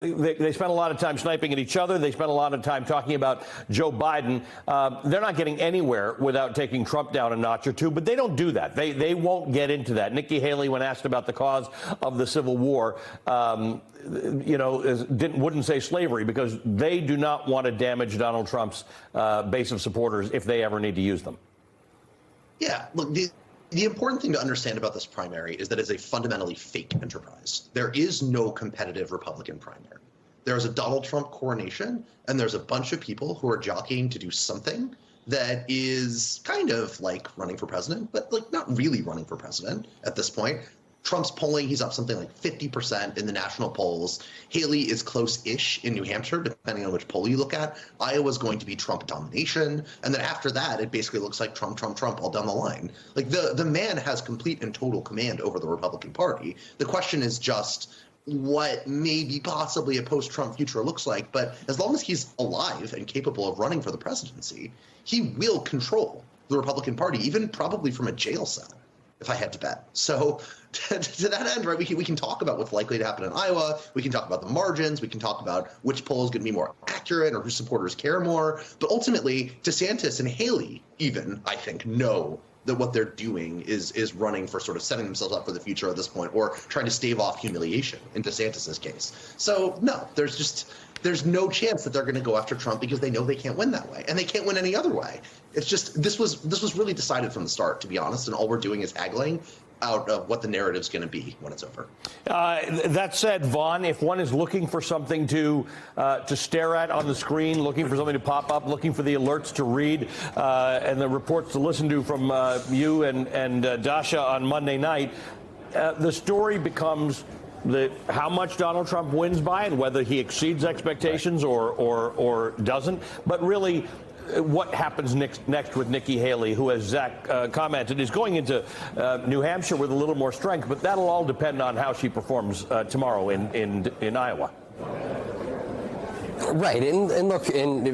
They spent a lot of time sniping at each other. They spent a lot of time talking about Joe Biden. They're not getting anywhere without taking Trump down a notch or two, but they don't do that. They won't get into that. Nikki Haley, when asked about the cause of the Civil War, wouldn't say slavery because they do not want to damage Donald Trump's base of supporters if they ever need to use them. Yeah, look, the important thing to understand about this primary is that it's a fundamentally fake enterprise. There is no competitive Republican primary. There's a Donald Trump coronation, and there's a bunch of people who are jockeying to do something that is kind of like running for president, but like not really running for president at this point. Trump's polling, he's up something like 50% in the national polls. Haley is close-ish in New Hampshire, depending on which poll you look at. Iowa's going to be Trump domination. And then after that, it basically looks like Trump, Trump, Trump all down the line. Like the man has complete and total command over the Republican Party. The question is just what maybe possibly a post-Trump future looks like. But as long as he's alive and capable of running for the presidency, he will control the Republican Party, even probably from a jail cell, if I had to bet. So to that end, right, we can talk about what's likely to happen in Iowa. We can talk about the margins. We can talk about which poll is going to be more accurate or whose supporters care more. But ultimately, DeSantis and Haley even, I think, know that what they're doing is running for sort of setting themselves up for the future at this point, or trying to stave off humiliation in DeSantis's case. So no, there's no chance that they're going to go after Trump because they know they can't win that way, and they can't win any other way. It's just this was really decided from the start, to be honest, and all we're doing is haggling out of what the narrative's going to be when it's over. That said, Vaughn, if one is looking for something to stare at on the screen, looking for something to pop up, looking for the alerts to read, and the reports to listen to from you and Dasha on Monday night, the story becomes how much Donald Trump wins by and whether he exceeds expectations or doesn't. But really, what happens next with Nikki Haley, who, as Zach commented, is going into New Hampshire with a little more strength, but that'll all depend on how she performs tomorrow in Iowa. Right, and look,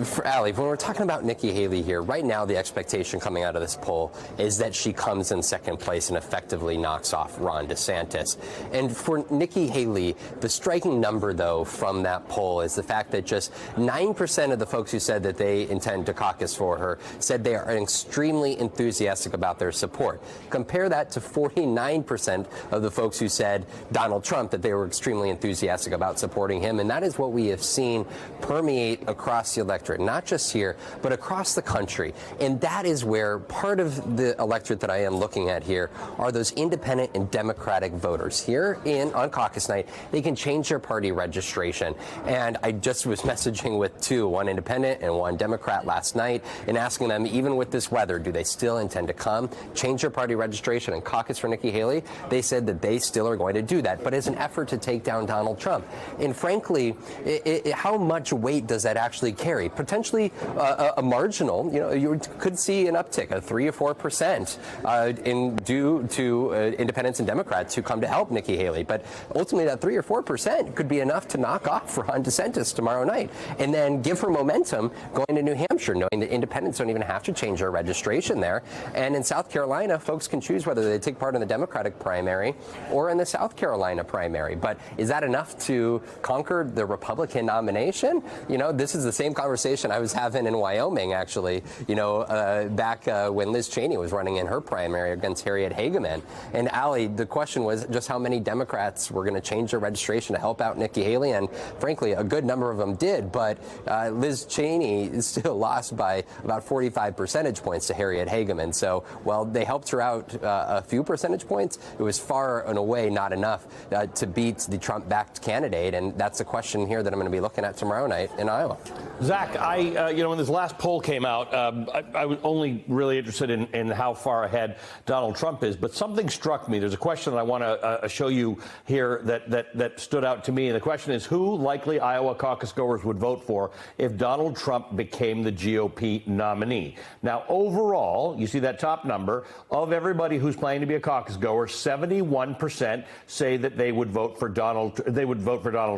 for Ali, when we're talking about Nikki Haley here, right now the expectation coming out of this poll is that she comes in second place and effectively knocks off Ron DeSantis. And for Nikki Haley, the striking number, though, from that poll is the fact that just 9% of the folks who said that they intend to caucus for her said they are extremely enthusiastic about their support. Compare that to 49% of the folks who said Donald Trump that they were extremely enthusiastic about supporting him. And that is what we have seen permeate across the electorate, not just here, but across the country. And that is where part of the electorate that I am looking at here are those independent and Democratic voters. Here on caucus night, they can change their party registration. And I just was messaging with one independent and one Democrat last night, and asking them, even with this weather, do they still intend to come, change their party registration and caucus for Nikki Haley? They said that they still are going to do that, but as an effort to take down Donald Trump. And frankly, how much weight does that actually carry? Potentially a marginal, you could see an uptick of 3 or 4% due to independents and Democrats who come to help Nikki Haley. But ultimately, that 3 or 4% could be enough to knock off Ron DeSantis tomorrow night, and then give her momentum going to New Hampshire, knowing that independents don't even have to change their registration there. And in South Carolina, folks can choose whether they take part in the Democratic primary or in the South Carolina primary. But is that enough to conquer the Republican nomination? This is the same conversation I was having in Wyoming, actually, back when Liz Cheney was running in her primary against Harriet Hageman. And Ali, the question was just how many Democrats were going to change their registration to help out Nikki Haley. And frankly, a good number of them did. But Liz Cheney still lost by about 45 percentage points to Harriet Hageman. So while they helped her out a few percentage points, it was far and away not enough to beat the Trump-backed candidate. And that's the question here that I'm going to be looking at tomorrow night in Iowa. Zach, when this last poll came out, I was only really interested in how far ahead Donald Trump is. But something struck me. There's a question that I want to show you here that stood out to me. And the question is, who likely Iowa caucus goers would vote for if Donald Trump became the GOP nominee? Now, overall, you see that top number of everybody who's planning to be a caucus goer, 71% say that they would vote for Donald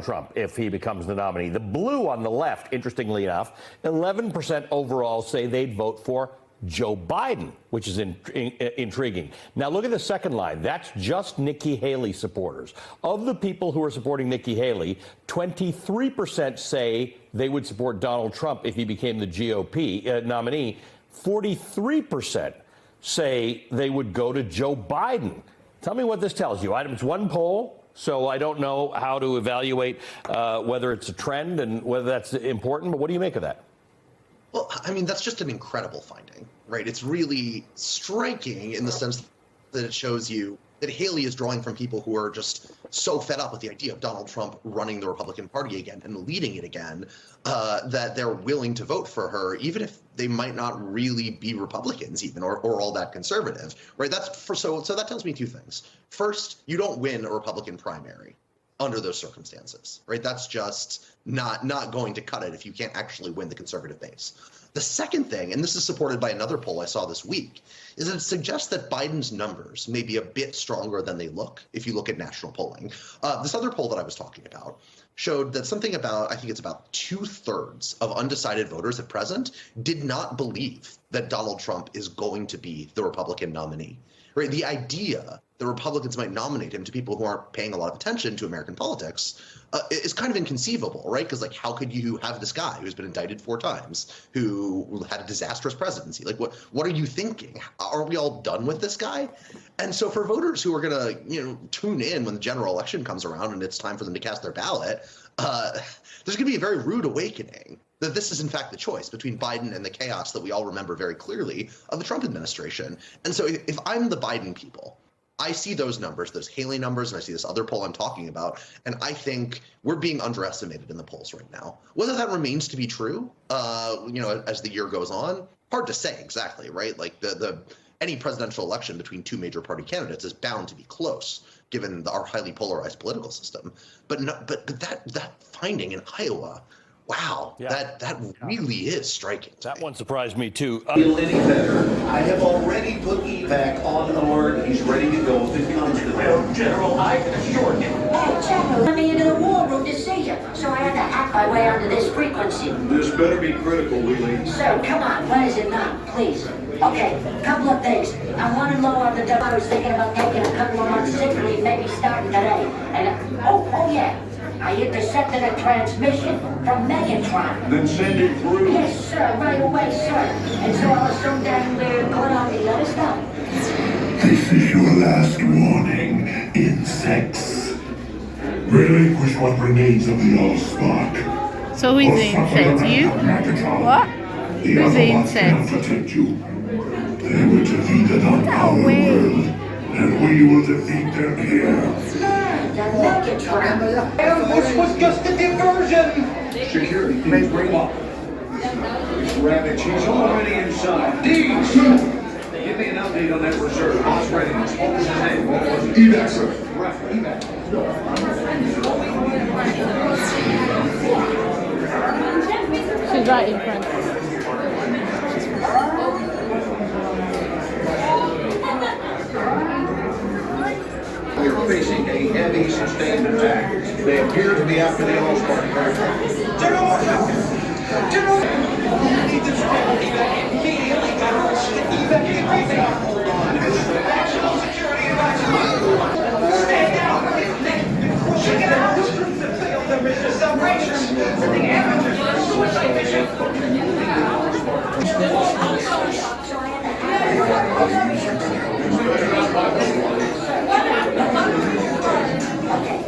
Trump if he becomes the nominee. The blue on the left, interestingly enough, 11% overall say they'd vote for Joe Biden, which is intriguing. Now, look at the second line. That's just Nikki Haley supporters. Of the people who are supporting Nikki Haley, 23% say they would support Donald Trump if he became the GOP nominee. 43% say they would go to Joe Biden. Tell me what this tells you. It's one poll, so I don't know how to evaluate whether it's a trend and whether that's important, but what do you make of that? Well, I mean, that's just an incredible finding, right? It's really striking in the sense that it shows you that Haley is drawing from people who are just so fed up with the idea of Donald Trump running the Republican Party again and leading it again, that they're willing to vote for her, even if they might not really be Republicans even, or all that conservative, right? So that tells me two things. First, you don't win a Republican primary under those circumstances, right? That's just not going to cut it if you can't actually win the conservative base. The second thing, and this is supported by another poll I saw this week, is that it suggests that Biden's numbers may be a bit stronger than they look if you look at national polling. This other poll that I was talking about showed that something about, I think it's about 2/3 of undecided voters at present did not believe that Donald Trump is going to be the Republican nominee. Right? The idea that Republicans might nominate him to people who aren't paying a lot of attention to American politics is kind of inconceivable, right? Because like, how could you have this guy who's been indicted 4 times, who had a disastrous presidency? Like, what are you thinking? Are we all done with this guy? And so for voters who are going to, tune in when the general election comes around and it's time for them to cast their ballot, there's going to be a very rude awakening that this is in fact the choice between Biden and the chaos that we all remember very clearly of the Trump administration. And so if I'm the Biden people, I see those numbers, those Haley numbers, and I see this other poll I'm talking about, and I think we're being underestimated in the polls right now. Whether that remains to be true, as the year goes on, hard to say exactly, right? Like any presidential election between 2 major party candidates is bound to be close, given our highly polarized political system. But that finding in Iowa, wow, yeah. that really is striking. That one surprised me too. Feel any better? I have already put EVAC on alert. He's ready to go if it comes to that. General, I can assure you. Hey, General, let me into the war room to see you, so I had to hack my way onto this frequency. This better be critical, Wheelie. So, come on, what is it now, please? Okay, couple of things. I wanted low on the double. I was thinking about taking a couple of months sick leave, maybe starting today. And, oh yeah. I intercepted a transmission from Megatron. Then send it through. Yes, sir, right away, sir. And so I was so damn good on the other stuff. This is your last warning, insects. Relinquish what remains of the Allspark. So who's the insect? You? What? Who's the insect? Protect you. They were defeated on our world, and we will defeat them here. This was just a diversion. Security, please bring up. Rabbit, she's already inside. Deeds! Give me an update on that reserve. Boss readiness. What was his name? What was it? Evac, sir. Right, evac. She's right in front. We are facing a heavy, sustained attack. They appear to be after the Allspark craft. General! Hold on. National security advisor.